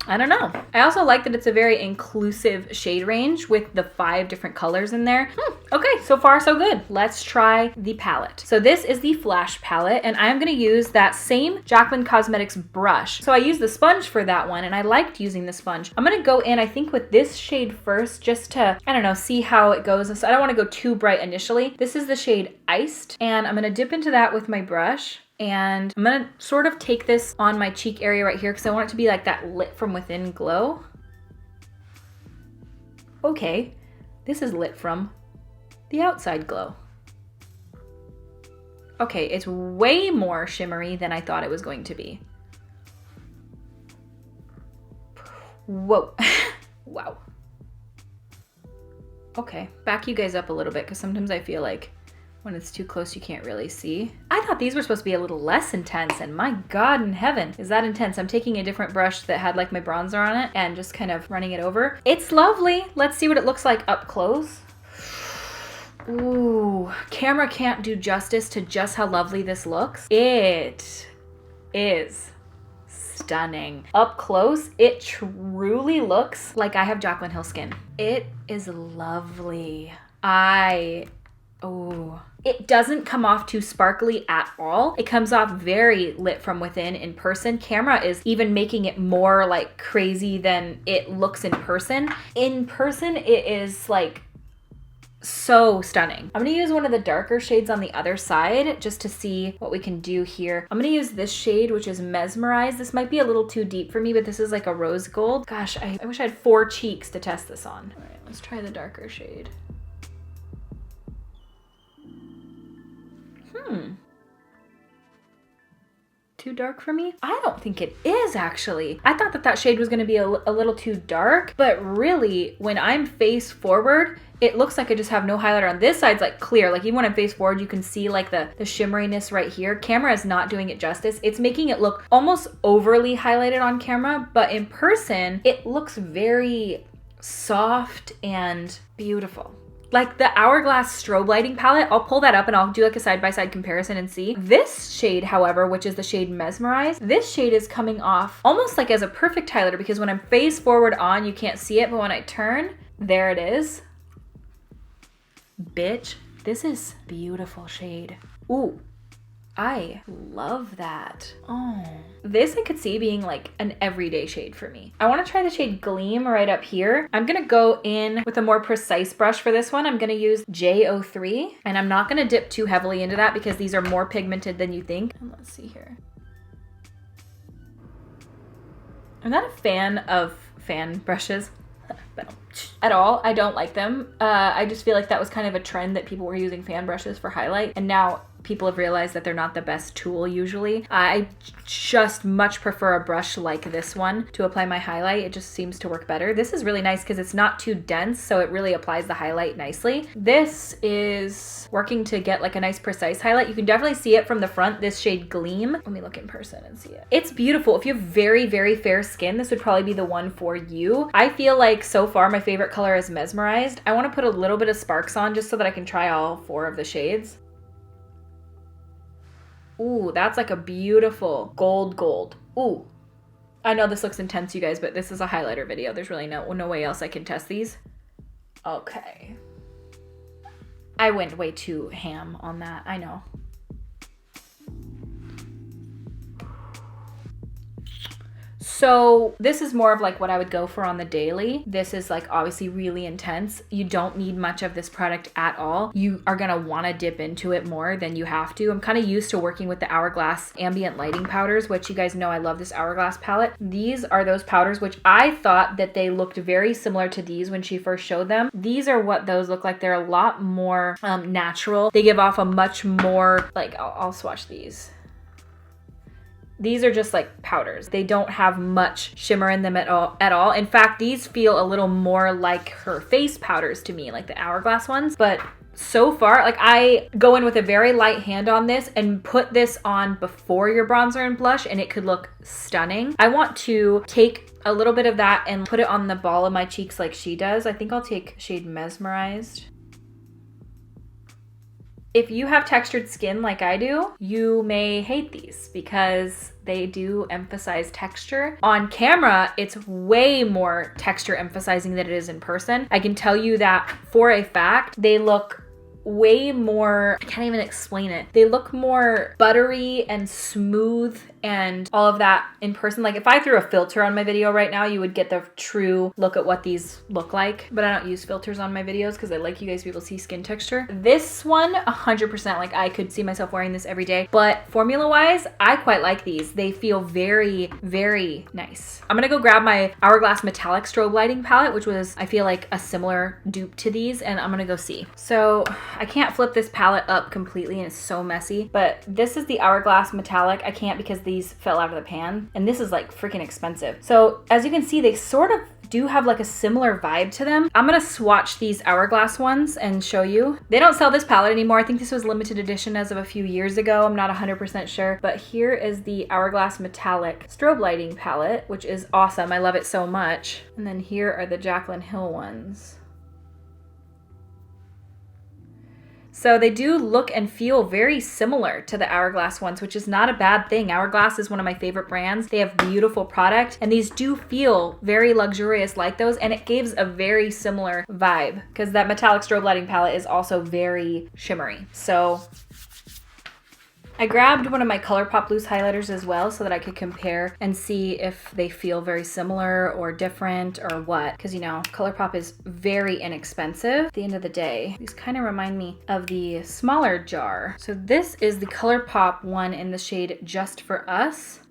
Speaker 1: I don't know. I also like that it's a very inclusive shade range with the 5 different colors in there. Okay, so far so good. Let's try the palette. So this is the Flash palette and I'm gonna use that same Jaclyn Cosmetics brush. So I used the sponge for that one and I liked using the sponge. I'm gonna go in, I think with this shade first just to, I don't know, see how it goes. So I don't wanna go too bright initially. This is the shade Iced and I'm gonna dip into that with my brush. And I'm gonna sort of take this on my cheek area right here because I want it to be like that lit from within glow. Okay, this is lit from the outside glow. Okay, it's way more shimmery than I thought it was going to be. Whoa, wow. Okay, back you guys up a little bit because sometimes I feel like when it's too close, you can't really see. I thought these were supposed to be a little less intense and my God in heaven, is that intense? I'm taking a different brush that had like my bronzer on it and just kind of running it over. It's lovely. Let's see what it looks like up close. Ooh, camera can't do justice to just how lovely this looks. It is stunning. Up close, it truly looks like I have Jaclyn Hill skin. It is lovely. Oh, it doesn't come off too sparkly at all. It comes off very lit from within in person. Camera is even making it more like crazy than it looks in person. In person, it is like so stunning. I'm gonna use one of the darker shades on the other side just to see what we can do here. I'm gonna use this shade, which is Mesmerised. This might be a little too deep for me, but this is like a rose gold. Gosh, I wish I had 4 cheeks to test this on. All right, let's try the darker shade. Too dark for me? I don't think it is actually. I thought that that shade was gonna be a little too dark, but really when I'm face forward, it looks like I just have no highlighter on. This side's like clear. Like even when I'm face forward, you can see like the shimmeriness right here. Camera is not doing it justice. It's making it look almost overly highlighted on camera, but in person, it looks very soft and beautiful. Like the Hourglass Strobe Lighting palette, I'll pull that up and I'll do like a side-by-side comparison and see. This shade, however, which is the shade Mesmerized, this shade is coming off almost like as a perfect highlighter, because when I'm face forward on, you can't see it, but when I turn, there it is. Bitch, this is beautiful shade. Ooh, I love that. Oh, this I could see being like an everyday shade for me. I want to try the shade Gleam right up here. I'm gonna go in with a more precise brush for this one. I'm gonna use J03, and I'm not gonna dip too heavily into that because these are more pigmented than you think. And let's see here. I'm not a fan of fan brushes at all. I don't like them. I just feel like that was kind of a trend that people were using fan brushes for highlight, and now people have realized that they're not the best tool usually. I just much prefer a brush like this one to apply my highlight. It just seems to work better. This is really nice because it's not too dense, so it really applies the highlight nicely. This is working to get like a nice precise highlight. You can definitely see it from the front, this shade Gleam. Let me look in person and see it. It's beautiful. If you have very, very fair skin, this would probably be the one for you. I feel like so far my favorite color is Mesmerized. I want to put a little bit of sparks on just so that I can try all 4 of the shades. Ooh, that's like a beautiful gold. Ooh, I know this looks intense, you guys, but this is a highlighter video. There's really no way else I can test these. Okay. I went way too ham on that, I know. So this is more of like what I would go for on the daily. This is like obviously really intense. You don't need much of this product at all. You are gonna wanna dip into it more than you have to. I'm kind of used to working with the Hourglass Ambient Lighting Powders, which you guys know I love this Hourglass palette. These are those powders which I thought that they looked very similar to these when she first showed them. These are what those look like. They're a lot more natural. They give off a much more, like, I'll swatch these. These are just like powders. They don't have much shimmer in them at all. In fact, these feel a little more like her face powders to me, like the Hourglass ones. But so far, like I go in with a very light hand on this and put this on before your bronzer and blush and it could look stunning. I want to take a little bit of that and put it on the ball of my cheeks like she does. I think I'll take shade Mesmerized. If you have textured skin like I do, you may hate these because they do emphasize texture. On camera, it's way more texture emphasizing than it is in person. I can tell you that for a fact, they look way more, I can't even explain it. They look more buttery and smooth and all of that in person. Like if I threw a filter on my video right now, you would get the true look at what these look like. But I don't use filters on my videos because I like you guys to be able to see skin texture. This one, 100%, like I could see myself wearing this every day. But formula wise, I quite like these. They feel very, very nice. I'm gonna go grab my Hourglass Metallic Strobe Lighting palette, which was, I feel like, a similar dupe to these, and I'm gonna go see. So I can't flip this palette up completely and it's so messy, but this is the Hourglass Metallic. I can't because these fell out of the pan, and this is like freaking expensive. So as you can see, they sort of do have like a similar vibe to them. I'm gonna swatch these Hourglass ones and show you. They don't sell this palette anymore. I think this was limited edition as of a few years ago. I'm not 100% sure, but here is the Hourglass Metallic Strobe Lighting palette, which is awesome. I love it so much. And then here are the Jaclyn Hill ones. So they do look and feel very similar to the Hourglass ones, which is not a bad thing. Hourglass is one of my favorite brands. They have beautiful product, and these do feel very luxurious like those, and it gives a very similar vibe because that Metallic Strobe Lighting palette is also very shimmery. So I grabbed one of my ColourPop loose highlighters as well so that I could compare and see if they feel very similar or different or what. Because, you know, ColourPop is very inexpensive at the end of the day. These kind of remind me of the smaller jar. So this is the ColourPop one in the shade Just For Us.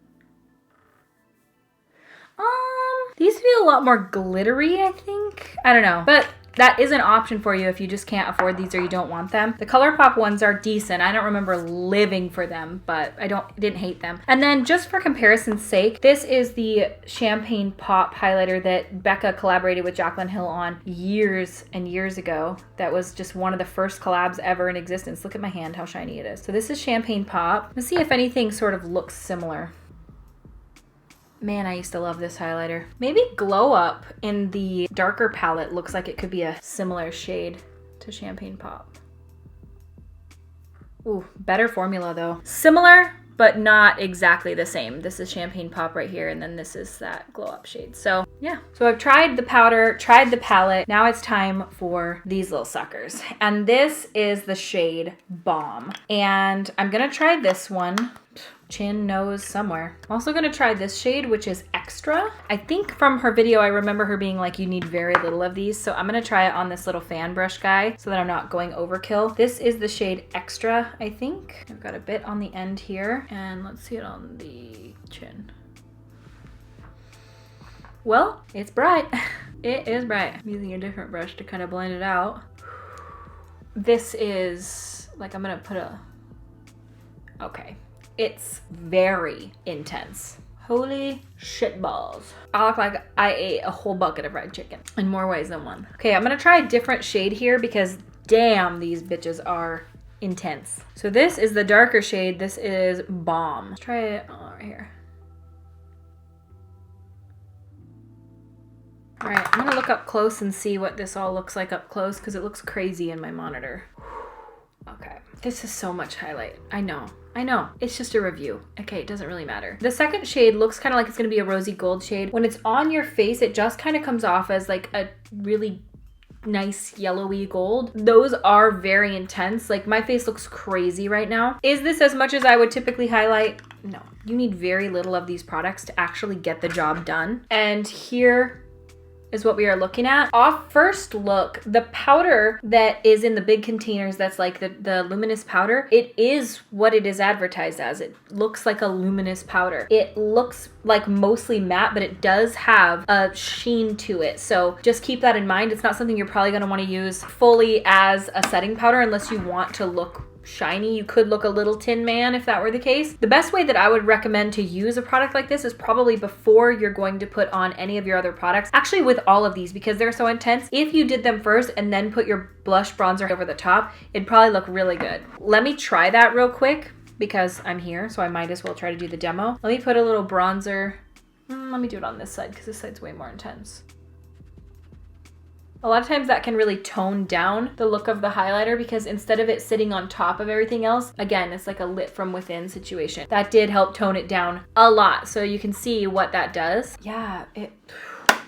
Speaker 1: These feel a lot more glittery, I think. I don't know, but that is an option for you if you just can't afford these or you don't want them. The ColourPop ones are decent. I don't remember living for them, but I didn't hate them. And then just for comparison's sake, this is the Champagne Pop highlighter that Becca collaborated with Jaclyn Hill on years and years ago. That was just one of the first collabs ever in existence. Look at my hand, how shiny it is. So this is Champagne Pop. Let's see if anything sort of looks similar. Man, I used to love this highlighter. Maybe Glow Up in the darker palette looks like it could be a similar shade to Champagne Pop. Ooh, better formula though. Similar, but not exactly the same. This is Champagne Pop right here, and then this is that Glow Up shade. So yeah, so I've tried the powder, tried the palette. Now it's time for these little suckers. And this is the shade Bomb. And I'm gonna try this one. Chin, nose, somewhere. I'm also gonna try this shade, which is Extra. I think from her video, I remember her being like, you need very little of these. So I'm gonna try it on this little fan brush guy so that I'm not going overkill. This is the shade Extra, I think. I've got a bit on the end here, and let's see it on the chin. Well, it's bright. It is bright. I'm using a different brush to kind of blend it out. This is, like, I'm gonna put a, okay. It's very intense. Holy shit balls. I look like I ate a whole bucket of fried chicken in more ways than one. Okay, I'm gonna try a different shade here because damn, these bitches are intense. So this is the darker shade. This is Bomb. Let's try it right here. All right, I'm gonna look up close and see what this all looks like up close because it looks crazy in my monitor. Okay, this is so much highlight. I know. It's just a review. Okay, it doesn't really matter. The second shade looks kind of like it's gonna be a rosy gold shade. When it's on your face, it just kind of comes off as like a really nice yellowy gold. Those are very intense. Like my face looks crazy right now. Is this as much as I would typically highlight? No. You need very little of these products to actually get the job done. And here is what we are looking at. Off first look, the powder that is in the big containers, that's like the luminous powder, it is what it is advertised as. It looks like a luminous powder. It looks like mostly matte, but it does have a sheen to it. So just keep that in mind. It's not something you're probably gonna wanna use fully as a setting powder unless you want to look shiny. You could look a little Tin Man if that were the case. The best way that I would recommend to use a product like this is probably before you're going to put on any of your other products. Actually, with all of these, because they're so intense, if you did them first and then put your blush bronzer over the top, it'd probably look really good. Let me try that real quick because I'm here, so I might as well try to do the demo. Let me put a little bronzer. Let me do it on this side because this side's way more intense. A lot of times that can really tone down the look of the highlighter because instead of it sitting on top of everything else, again, it's like a lit from within situation. That did help tone it down a lot. So you can see what that does. Yeah,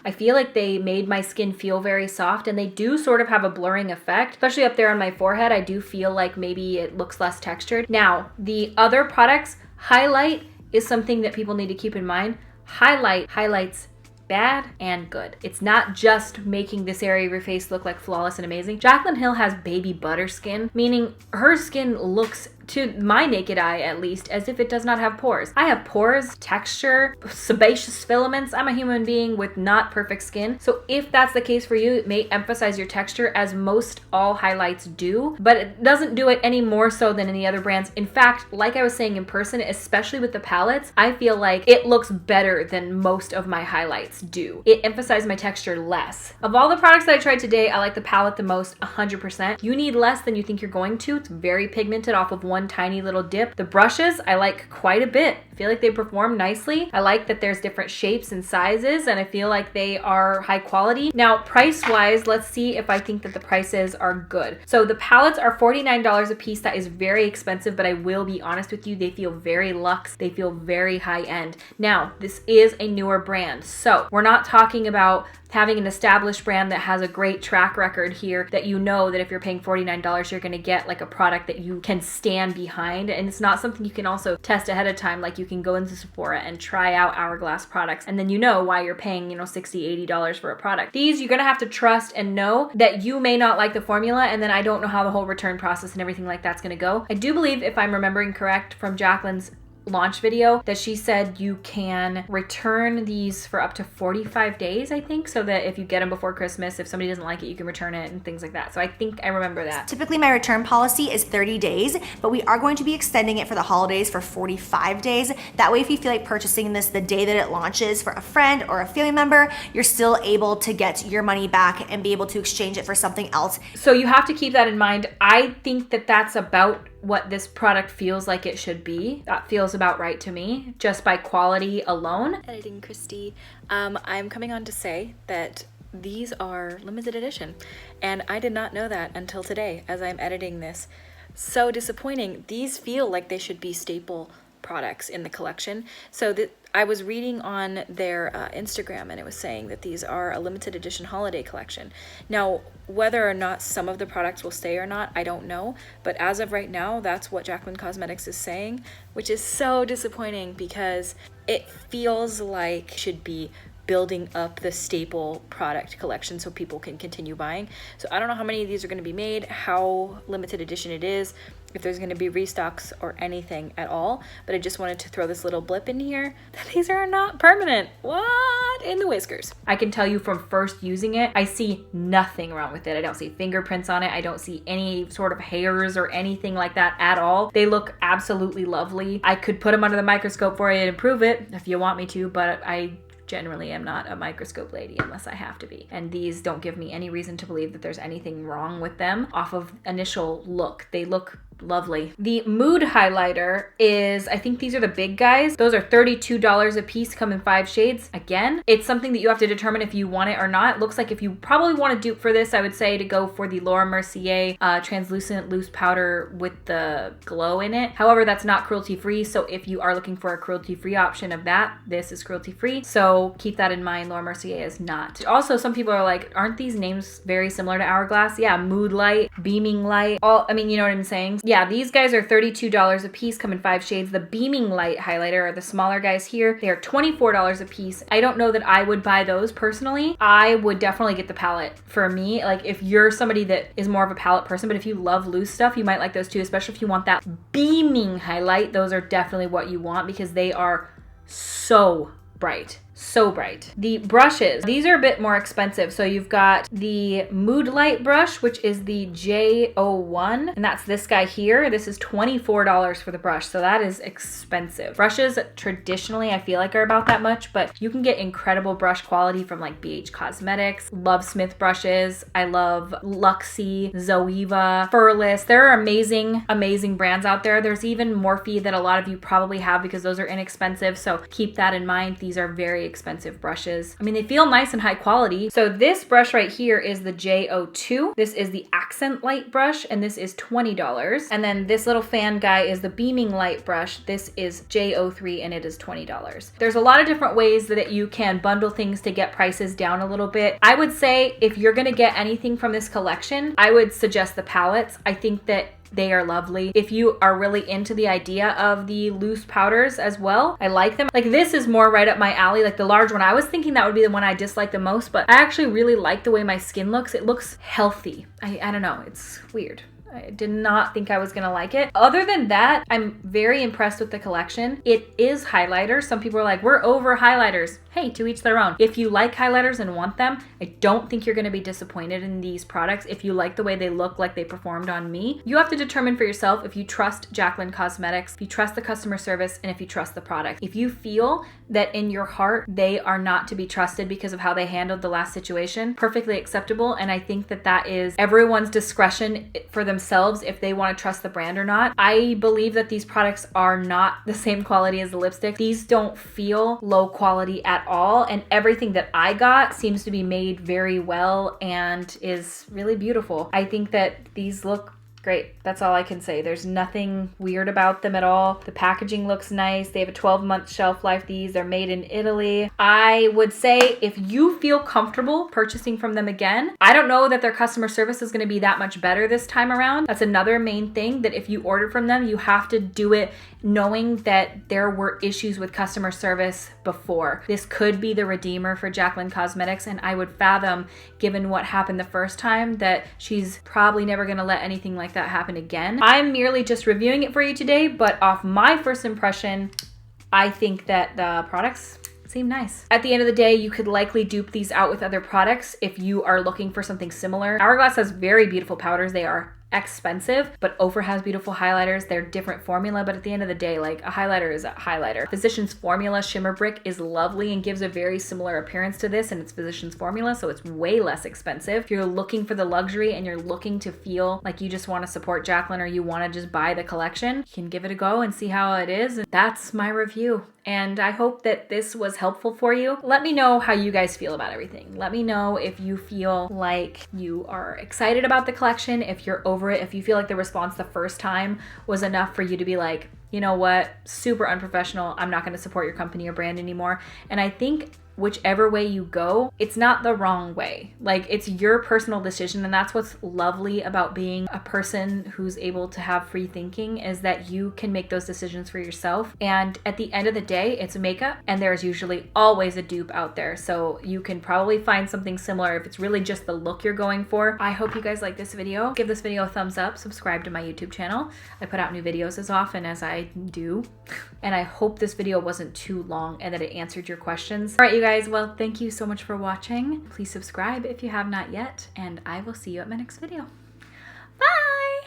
Speaker 1: I feel like they made my skin feel very soft and they do sort of have a blurring effect, especially up there on my forehead. I do feel like maybe it looks less textured. Now, the other products, highlight is something that people need to keep in mind. Highlight highlights bad and good. It's not just making this area of your face look like flawless and amazing. Jaclyn Hill has baby butter skin, meaning her skin looks, to my naked eye at least, as if it does not have pores. I have pores, texture, sebaceous filaments. I'm a human being with not perfect skin. So if that's the case for you, it may emphasize your texture as most all highlights do, but it doesn't do it any more so than any other brands. In fact, like I was saying in person, especially with the palettes, I feel like it looks better than most of my highlights do. It emphasized my texture less. Of all the products that I tried today, I like the palette the most, 100%. You need less than you think you're going to. It's very pigmented off of one tiny little dip. The brushes, I like quite a bit. I feel like they perform nicely. I like that there's different shapes and sizes, and I feel like they are high quality. Now, price-wise, let's see if I think that the prices are good. So the palettes are $49 a piece. That is very expensive, but I will be honest with you, they feel very luxe. They feel very high-end. Now, this is a newer brand, so we're not talking about having an established brand that has a great track record here, that you know that if you're paying $49, you're gonna get like a product that you can stand behind. And it's not something you can also test ahead of time. Like you can go into Sephora and try out Hourglass products, and then you know why you're paying, $60, $80 for a product. These, you're gonna have to trust and know that you may not like the formula, and then I don't know how the whole return process and everything like that's gonna go. I do believe, if I'm remembering correct from Jaclyn's launch video, that she said you can return these for up to 45 days, I think, so that if you get them before Christmas, if somebody doesn't like it, you can return it and things like that. So I think I remember that.
Speaker 3: Typically my return policy is 30 days, but we are going to be extending it for the holidays for 45 days. That way, if you feel like purchasing this the day that it launches for a friend or a family member, you're still able to get your money back and be able to exchange it for something else.
Speaker 1: So you have to keep that in mind. I think that that's about what this product feels like it should be. That feels about right to me, just by quality alone. Editing Christy, I'm coming on to say that these are limited edition, and I did not know that until today as I'm editing this. So disappointing. These feel like they should be staple products in the collection. So I was reading on their Instagram, and it was saying that these are a limited edition holiday collection. Now, whether or not some of the products will stay or not, I don't know. But as of right now, that's what Jaclyn Cosmetics is saying, which is so disappointing because it feels like it should be building up the staple product collection so people can continue buying. So I don't know how many of these are going to be made, how limited edition it is, if there's going to be restocks or anything at all, but I just wanted to throw this little blip in here that these are not permanent. What in the whiskers? I can tell you from first using it, I see nothing wrong with it. I don't see fingerprints on it. I don't see any sort of hairs or anything like that at all. They look absolutely lovely. I could put them under the microscope for you and improve it if you want me to, but I generally am not a microscope lady unless I have to be. And these don't give me any reason to believe that there's anything wrong with them off of initial look. They look lovely. The mood highlighter is, I think these are the big guys. Those are $32 a piece, come in 5 shades. Again, it's something that you have to determine if you want it or not. It looks like if you probably want to dupe for this, I would say to go for the Laura Mercier translucent loose powder with the glow in it. However, that's not cruelty free. So if you are looking for a cruelty free option of that, this is cruelty free. So keep that in mind. Laura Mercier is not. Also, some people are like, aren't these names very similar to Hourglass? Yeah, Mood Light, Beaming Light, all, I mean, you know what I'm saying? Yeah, these guys are $32 a piece, come in 5 shades. The Beaming Light highlighter are the smaller guys here. They are $24 a piece. I don't know that I would buy those personally. I would definitely get the palette for me. Like if you're somebody that is more of a palette person, but if you love loose stuff, you might like those too, especially if you want that beaming highlight. Those are definitely what you want because they are so bright. So bright. The brushes, these are a bit more expensive. So you've got the Mood Light brush, which is the J01, and that's this guy here. This is $24 for the brush, so that is expensive. Brushes traditionally I feel like are about that much, but you can get incredible brush quality from like BH Cosmetics. Love Smith brushes. I love Luxie, Zoeva, Furless. There are amazing, amazing brands out there. There's even Morphe that a lot of you probably have because those are inexpensive, so keep that in mind. These are very expensive brushes. I mean, they feel nice and high quality. So this brush right here is the J02. This is the Accent Light brush, and this is $20. And then this little fan guy is the Beaming Light brush. This is J03, and it is $20. There's a lot of different ways that you can bundle things to get prices down a little bit. I would say if you're gonna get anything from this collection, I would suggest the palettes. I think that they are lovely. If you are really into the idea of the loose powders as well, I like them. Like this is more right up my alley, like the large one. I was thinking that would be the one I dislike the most, but I actually really like the way my skin looks. It looks healthy. I don't know, it's weird. I did not think I was gonna like it. Other than that, I'm very impressed with the collection. It is highlighter. Some people are like, we're over highlighters. Hey, to each their own. If you like highlighters and want them, I don't think you're gonna be disappointed in these products. If you like the way they look, like they performed on me, you have to determine for yourself if you trust Jaclyn Cosmetics, if you trust the customer service, and if you trust the product. If you feel that in your heart they are not to be trusted because of how they handled the last situation, perfectly acceptable. And I think that that is everyone's discretion for themselves if they want to trust the brand or not. I believe that these products are not the same quality as the lipstick. These don't feel low quality at all, and everything that I got seems to be made very well and is really beautiful. I think that these look great. That's all I can say. There's nothing weird about them at all. The packaging looks nice. They have a 12-month shelf life. They're made in Italy. I would say if you feel comfortable purchasing from them again, I don't know that their customer service is going to be that much better this time around. That's another main thing, that if you order from them, you have to do it knowing that there were issues with customer service before. This could be the redeemer for Jaclyn Cosmetics, and I would fathom, given what happened the first time, that she's probably never going to let anything like that happen again. I'm merely just reviewing it for you today, but off my first impression, I think that the products seem nice. At the end of the day, you could likely dupe these out with other products if you are looking for something similar. Hourglass has very beautiful powders. They are expensive, but Ofra has beautiful highlighters. They're different formula, but at the end of the day, like, a highlighter is a highlighter. Physicians Formula Shimmer Brick is lovely and gives a very similar appearance to this, and it's Physicians Formula, so it's way less expensive. If you're looking for the luxury and you're looking to feel like you just want to support Jaclyn or you want to just buy the collection, you can give it a go and see how it is. And that's my review. And I hope that this was helpful for you. Let me know how you guys feel about everything. Let me know if you feel like you are excited about the collection, if you're over it, if you feel like the response the first time was enough for you to be like, you know what, super unprofessional, I'm not going to support your company or brand anymore. And I think whichever way you go, it's not the wrong way. Like, it's your personal decision, and that's what's lovely about being a person who's able to have free thinking, is that you can make those decisions for yourself. And at the end of the day, it's makeup, and there's usually always a dupe out there, so you can probably find something similar if it's really just the look you're going for. I hope you guys like this video. Give this video a thumbs up, subscribe to my YouTube channel. I put out new videos as often as I do, and I hope this video wasn't too long and that it answered your questions. All right, you guys, well, thank you so much for watching. Please subscribe if you have not yet, and I will see you at my next video. Bye!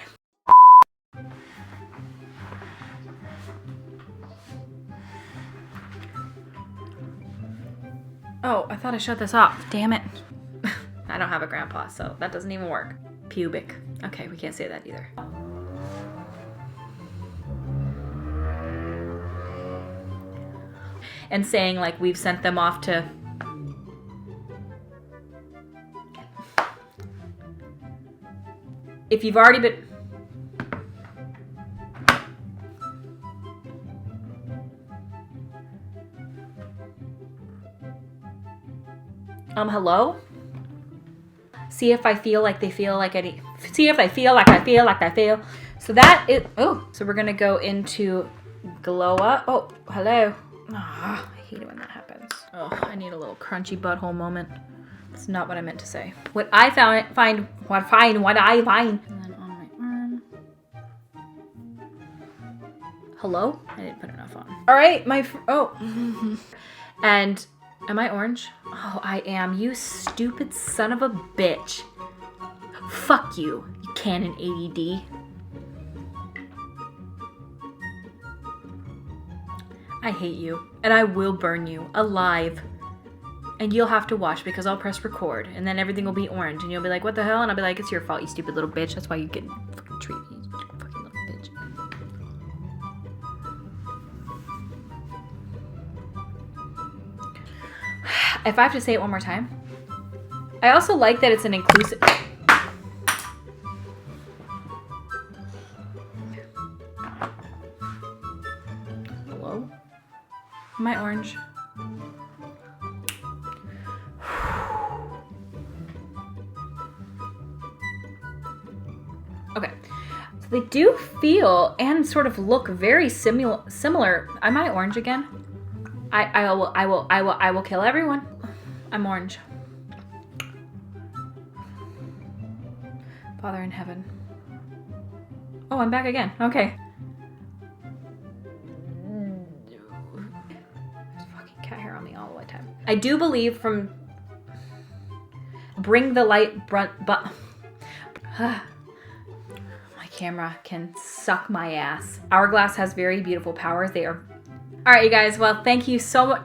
Speaker 1: Oh, I thought I shut this off. Damn it. I don't have a grandpa, so that doesn't even work. Pubic. Okay, we can't say that either. And saying like we've sent them off to if you've already been hello? See if I feel like they feel like I see if I feel like I feel like I feel. So that is, oh, so we're gonna go into glow up. Oh, hello. Oh, I hate it when that happens. Oh, I need a little crunchy butthole moment. That's not what I meant to say. What I find. And then on my arm. Hello? I didn't put enough on. All right, oh. And am I orange? Oh, I am. You stupid son of a bitch. Fuck you, you Canon 80D. I hate you, and I will burn you alive. And you'll have to watch because I'll press record, and then everything will be orange, and you'll be like, what the hell? And I'll be like, it's your fault, you stupid little bitch. That's why you get fucking treat me, you fucking little bitch. If I have to say it one more time. I also like that it's an inclusive... Hello? Am I orange? Okay, so they do feel and sort of look very similar. Am I orange again? I will kill everyone. I'm orange. Father in heaven. Oh, I'm back again. Okay. There's fucking cat hair on me all the time. I do believe from bring the light but my camera can suck my ass. Hourglass has very beautiful powers. They are... All right, you guys. Well, thank you so much.